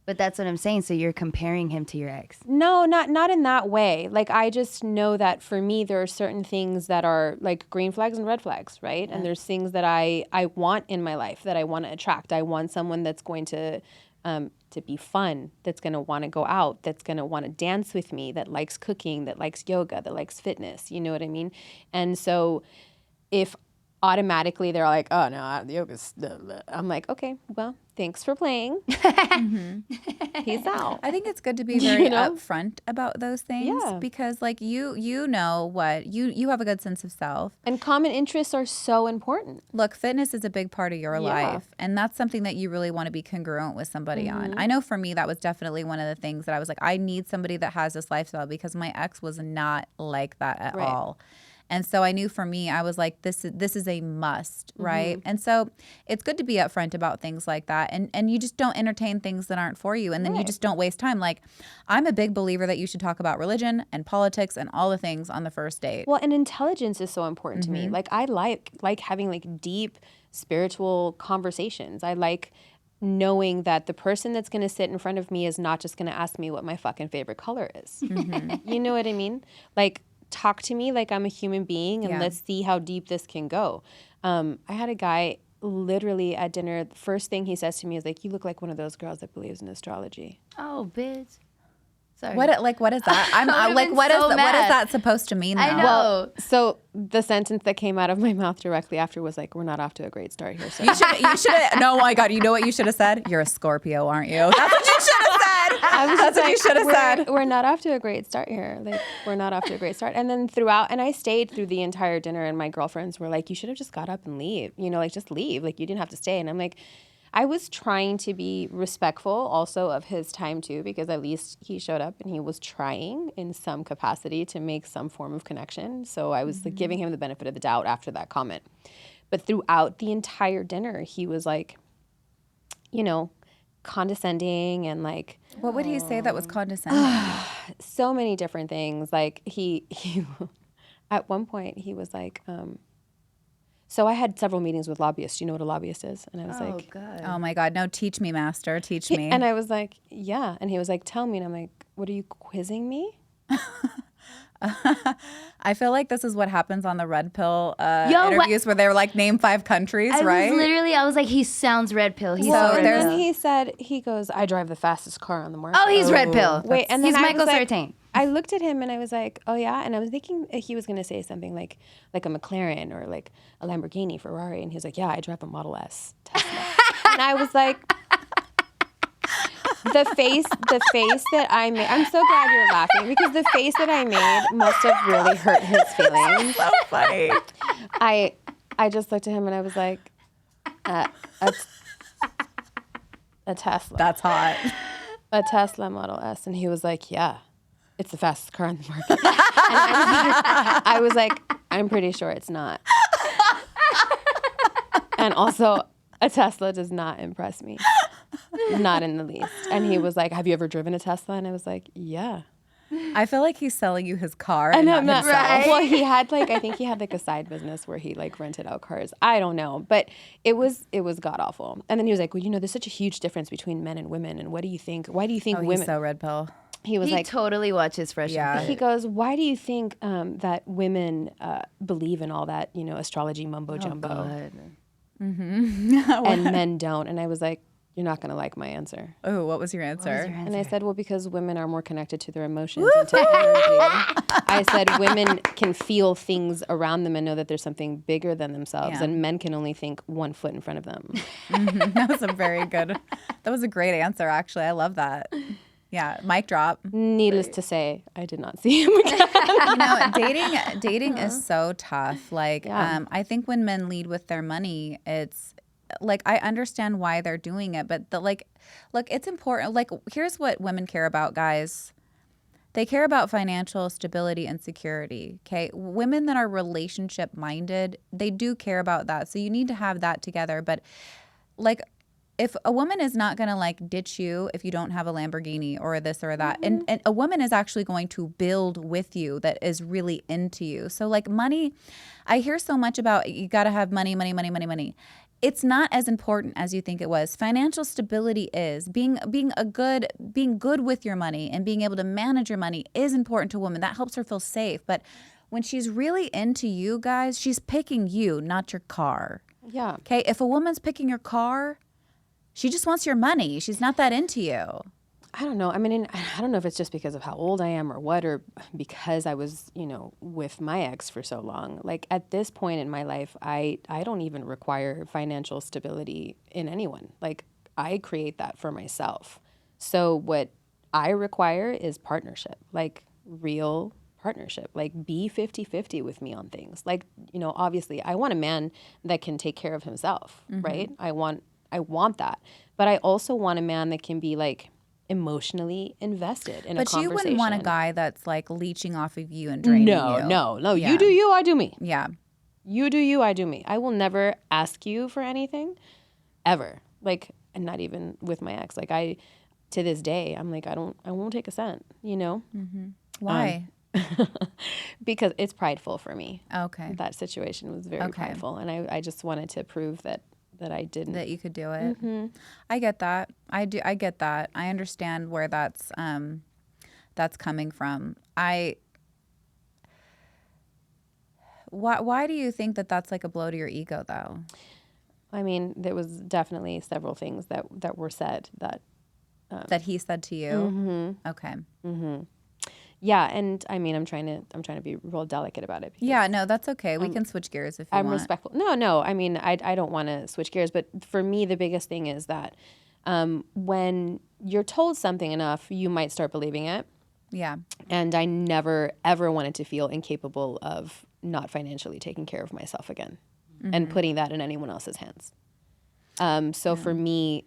But that's what I'm saying. So you're comparing him to your ex? No, not in that way. Like, I just know that for me, there are certain things that are like green flags and red flags, right? Yeah. And there's things that I want in my life that I want to attract. I want someone that's going to be fun, that's going to want to go out, that's going to want to dance with me, that likes cooking, that likes yoga, that likes fitness. You know what I mean? And so if automatically they're like, oh, no, yoga's... I'm like, okay, well, thanks for playing. Peace out. I think it's good to be very upfront about those things because, like, you know what, you have a good sense of self. And common interests are so important. Look, fitness is a big part of your life, and that's something that you really want to be congruent with somebody on. I know for me, that was definitely one of the things that I was like, I need somebody that has this lifestyle because my ex was not like that at all. And so I knew for me, I was like, this is a must, right? And so it's good to be upfront about things like that. And you just don't entertain things that aren't for you. And then you just don't waste time. Like, I'm a big believer that you should talk about religion and politics and all the things on the first date. Well, and intelligence is so important to me. Like, I like having like deep spiritual conversations. I like knowing that the person that's going to sit in front of me is not just going to ask me what my fucking favorite color is. You know what I mean? Like, talk to me like I'm a human being and let's see how deep this can go. I had a guy literally at dinner, the first thing he says to me is like, you look like one of those girls that believes in astrology. Oh, bitch. Sorry. What is that? I'm like, what is that supposed to mean, though? I know. Well, so the sentence that came out of my mouth directly after was like, we're not off to a great start here. So You should have, no, my God, you know what you should have said? You're a Scorpio, aren't you? That's what you should have said. That's what you should have said. We're not off to a great start here. Like, we're not off to a great start. And then throughout, and I stayed through the entire dinner, and my girlfriends were like, you should have just got up and leave. You know, like, just leave. Like, you didn't have to stay. And I'm like, I was trying to be respectful also of his time too, because at least he showed up and he was trying in some capacity to make some form of connection. So I was like, giving him the benefit of the doubt after that comment. But throughout the entire dinner, he was like, you know, condescending and like. What would he say that was condescending? So many different things. Like he at one point he was like, so I had several meetings with lobbyists. You know what a lobbyist is? And I was like, God. Oh my God, no, teach me, master, teach me. And I was like, yeah. And he was like, tell me. And I'm like, what, are you quizzing me? I feel like this is what happens on the red pill interviews where they're like, name 5 countries, right? I was like, he sounds red pill. He's Well, so and red then pill. he goes, I drive the fastest car on the market. Oh, he's red pill. Wait, and then he's I Michael was like, Sartain. I looked at him and I was like, oh yeah? And I was thinking he was going to say something like a McLaren or like a Lamborghini, Ferrari. And he was like, yeah, I drive a Model S Tesla. And I was like, the face that I made, I'm so glad you're laughing because the face that I made must have really hurt his feelings. So funny. I just looked at him and I was like, a Tesla. That's hot. A Tesla Model S. And he was like, yeah, it's the fastest car on the market. And I was like, I'm pretty sure it's not. And also, a Tesla does not impress me. Not in the least. And he was like, have you ever driven a Tesla? And I was like, yeah. I feel like he's selling you his car And and I'm not not himself. right. Well, he had I think he had like a side business where he like rented out cars. I don't know, but it was god awful. And then he was like, well, you know, there's such a huge difference between men and women. And what do you think? Why do you think women? He's so red pill. He was He like, totally watches Fresh and Fit. he goes, why do you think that women believe in all that, you know, astrology mumbo jumbo, God. and men don't? And I was like, you're not going to like my answer. Oh, what was your answer? And I said, well, because women are more connected to their emotions and to energy. I said, women can feel things around them and know that there's something bigger than themselves, and men can only think 1 foot in front of them. That was a great answer, actually. I love that. Yeah, mic drop. Needless to say, I did not see him again. You know, dating is so tough. Like, I think when men lead with their money, it's like, I understand why they're doing it, but look, it's important. Like, here's what women care about, guys. They care about financial stability and security. Okay, women that are relationship minded, they do care about that. So you need to have that together. But like, if a woman is not going to like ditch you if you don't have a Lamborghini or this or that, and a woman is actually going to build with you that is really into you. So like money, I hear so much about you got to have money. It's not as important as you think it was. Financial stability is being good with your money and being able to manage your money is important to a woman. That helps her feel safe. But when she's really into you guys, she's picking you, not your car. Yeah. Okay. If a woman's picking your car, she just wants your money. She's not that into you. I don't know. I mean, I don't know if it's just because of how old I am or what, or because I was, you know, with my ex for so long. Like at this point in my life, I don't even require financial stability in anyone. Like I create that for myself. So what I require is partnership, like real partnership, like be 50-50 with me on things. Like, you know, obviously I want a man that can take care of himself, right? I want that. But I also want a man that can be like emotionally invested in a conversation. But you wouldn't want a guy that's like leeching off of you and draining you. No. Yeah. You do you, I do me. Yeah. You do you, I do me. I will never ask you for anything, ever. Like, and not even with my ex. Like to this day, I'm like, I won't take a cent, you know? Mm-hmm. Why? Because it's prideful for me. Okay. That situation was very prideful. And I just wanted to prove that I didn't. That you could do it. I get that. I get that. I understand where that's coming from. why do you think that that's like a blow to your ego, though? I mean, there was definitely several things that were said that he said to you. Okay. Yeah, and I mean, I'm trying to be real delicate about it. Yeah, no, that's okay. We can switch gears if you want. I'm respectful. No. I mean, I don't want to switch gears, but for me, the biggest thing is that when you're told something enough, you might start believing it. Yeah. And I never, ever wanted to feel incapable of not financially taking care of myself again and putting that in anyone else's hands. So for me,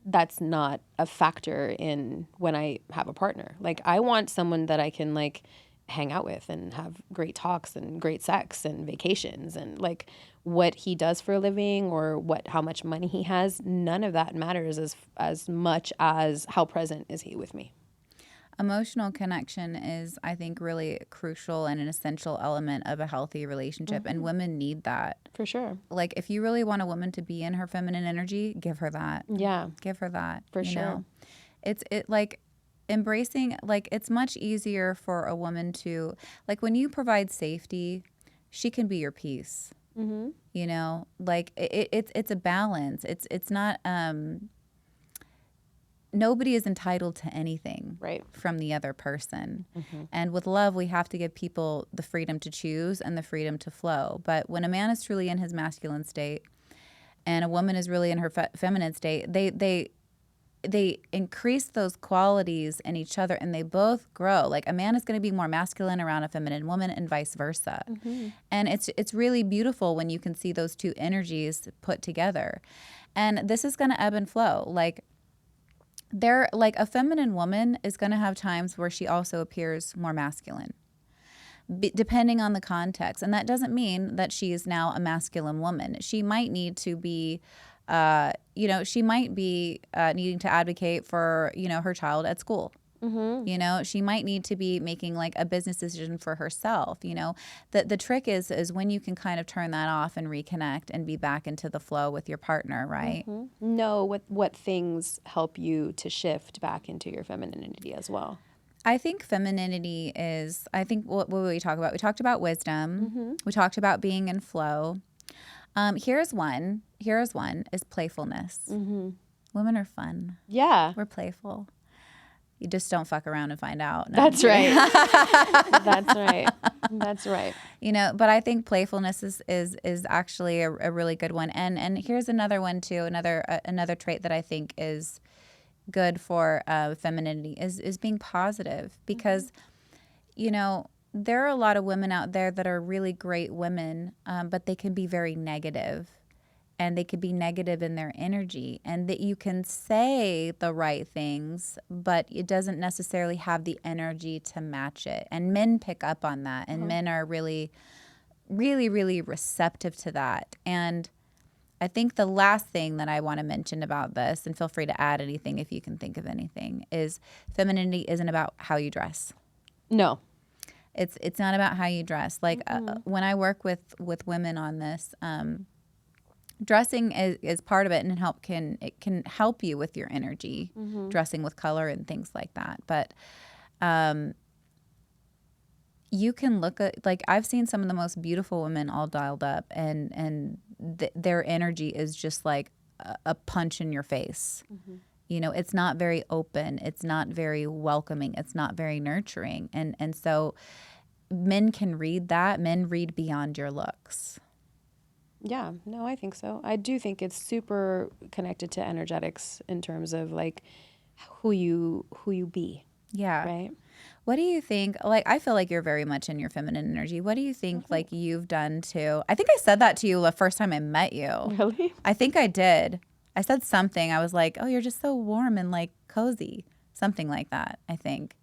that's not a factor in when I have a partner. Like, I want someone that I can like hang out with and have great talks and great sex and vacations, and like what he does for a living or how much money he has. None of that matters as much as how present is he with me. Emotional connection is, I think, really crucial and an essential element of a healthy relationship. And women need that. For sure. Like, if you really want a woman to be in her feminine energy, give her that. Yeah. Give her that. For sure. Know? It's like embracing, like, it's much easier for a woman to, like, when you provide safety, she can be your peace. You know, like it's a balance. It's not, nobody is entitled to anything from the other person. And with love, we have to give people the freedom to choose and the freedom to flow. But when a man is truly in his masculine state and a woman is really in her feminine state, they increase those qualities in each other, and they both grow. Like, a man is going to be more masculine around a feminine woman and vice versa. And it's really beautiful when you can see those two energies put together. And this is going to ebb and flow. Like, a feminine woman is going to have times where she also appears more masculine, depending on the context. And that doesn't mean that she is now a masculine woman. She might need to be, she might be needing to advocate for, her child at school. She might need to be making like a business decision for herself. The trick is when you can kind of turn that off and reconnect and be back into the flow with your partner, right? Know what things help you to shift back into your femininity as well. I think femininity is, what we talk about? We talked about wisdom. We talked about being in flow. Here's one is playfulness. Women are fun. Yeah. We're playful. You just don't fuck around and find out. No, that's right. That's right. That's right. But I think playfulness is actually a really good one. And here's another one too. Another trait that I think is good for femininity is being positive, because, there are a lot of women out there that are really great women, but they can be very negative. And they could be negative in their energy, and that you can say the right things, but it doesn't necessarily have the energy to match it. And men pick up on that, and men are really, really, really receptive to that. And I think the last thing that I want to mention about this, and feel free to add anything if you can think of anything, is femininity isn't about how you dress. No. It's not about how you dress. Like when I work with women on this, dressing is part of it, and it can help you with your energy, dressing with color and things like that. But you can look at, like, I've seen some of the most beautiful women all dialed up, and their energy is just like a punch in your face. It's not very open. It's not very welcoming. It's not very nurturing. And so men can read that. Men read beyond your looks. Yeah, no, I think so. I do think it's super connected to energetics in terms of like who you be. Yeah. Right. What do you think? Like, I feel like you're very much in your feminine energy. What do you think like you've done to, I think I said that to you the first time I met you. Really? I think I did. I said something. I was like, oh, you're just so warm and like cozy. Something like that, I think.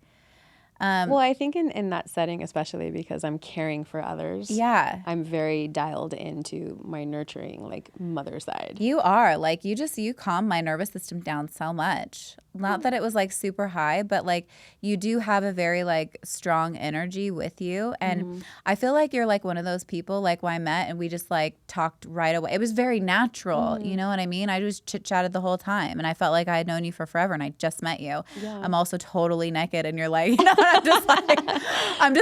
Well, I think in that setting, especially because I'm caring for others, I'm very dialed into my nurturing, like, mother side. You are. Like, you calm my nervous system down so much. not that it was like super high, but like you do have a very like strong energy with you. And I feel like you're like one of those people like when I met and we just like talked right away. It was very natural. You know what I mean? I just chit chatted the whole time and I felt like I had known you for forever and I just met you. Yeah. I'm also totally naked and you're like, you know, I'm just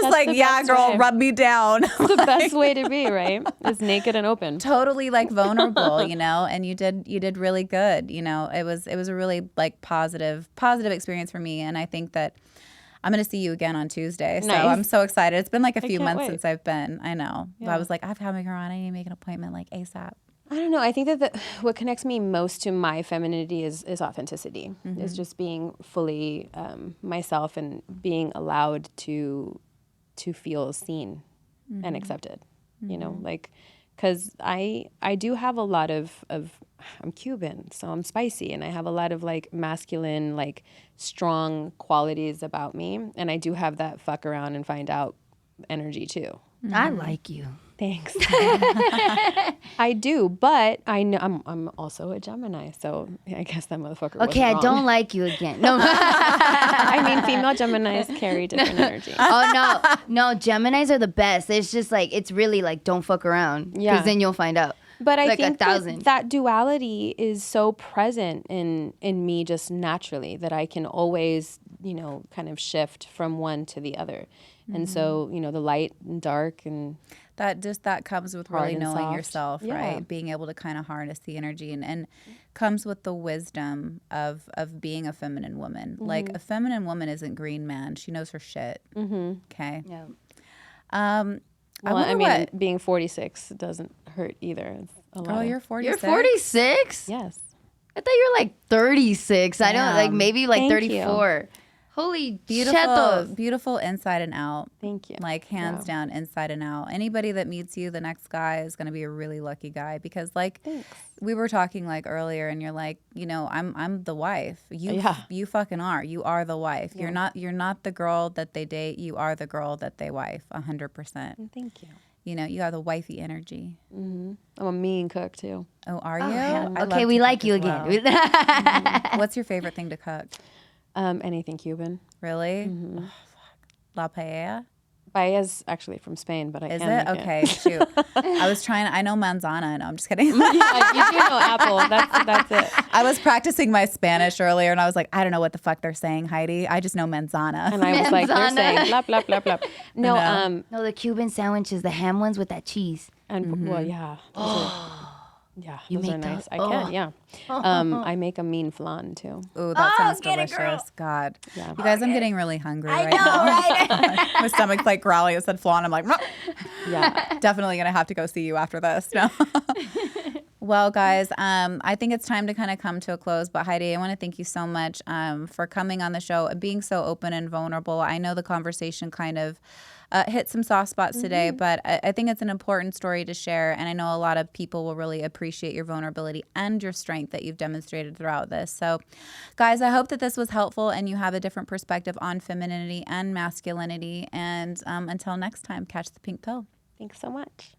like, yeah, girl, way. Rub me down. It's the best way to be, right? Is naked and open. Totally like vulnerable, you know, and you did really good. You know, it was a really like positive experience for me. And I think that I'm going to see you again on Tuesday. So I'm so excited. It's been like a few months since I've been. I know. Yeah. But I was like, I've having her on. I need to make an appointment like ASAP. I don't know. I think that what connects me most to my femininity is authenticity. Is just being fully myself and being allowed to feel seen and accepted. You know, like, because I do have a lot of I'm Cuban, so I'm spicy, and I have a lot of like masculine, like strong qualities about me, and I do have that fuck around and find out energy too. I like you. Thanks. I do, but I know I'm also a Gemini, so I guess that motherfucker. Okay, I don't like you again. No, I mean female Geminis carry different energy. Oh no, Geminis are the best. It's just like it's really like don't fuck around, because then you'll find out. But I like think that duality is so present in me just naturally that I can always, you know, kind of shift from one to the other. And so, you know, the light and dark and that comes with really knowing soft. Yourself, right? Being able to kind of harness the energy and comes with the wisdom of being a feminine woman. Like a feminine woman isn't Green Man. She knows her shit. Okay. Yeah. Well, I mean, being 46 doesn't hurt either. It's a lot. Oh, you're 46? You're 46? Yes. I thought you were like 36. I don't like maybe like 34. Holy beautiful inside and out. Thank you. Like hands down, inside and out. Anybody that meets you, the next guy is going to be a really lucky guy because like we were talking like earlier and you're like, you know, I'm the wife. You fucking are. You are the wife. Yeah. You're not the girl that they date. You are the girl that they wife 100%. Thank you. You know, you got the wifey energy. I'm a mean cook too. Oh, are you? Yeah. Okay, we like you again. Well. What's your favorite thing to cook? Anything Cuban. Really? Oh, fuck. La paella? Paella's actually from Spain, but I Is can't it? make Okay, shoot. I know manzana. No, I'm just kidding. Yeah, you do know apple. That's it. I was practicing my Spanish earlier, and I was like, I don't know what the fuck they're saying, Heidi. I just know manzana. And I was like, they're saying blah, blah, blah, blah. No, the Cuban sandwiches, the ham ones with that cheese. And well, yeah. Yeah, those are nice. I can, yeah. I make a mean flan too. Ooh, that sounds delicious. God. Yeah. You guys, I'm getting really hungry right now. Right? My stomach's like growling. I said flan. I'm like, yeah. Definitely going to have to go see you after this. No. Well, guys, I think it's time to kind of come to a close. But Heidi, I want to thank you so much for coming on the show and being so open and vulnerable. I know the conversation kind of hit some soft spots today, but I think it's an important story to share. And I know a lot of people will really appreciate your vulnerability and your strength that you've demonstrated throughout this. So, guys, I hope that this was helpful and you have a different perspective on femininity and masculinity. And until next time, catch the pink pill. Thanks so much.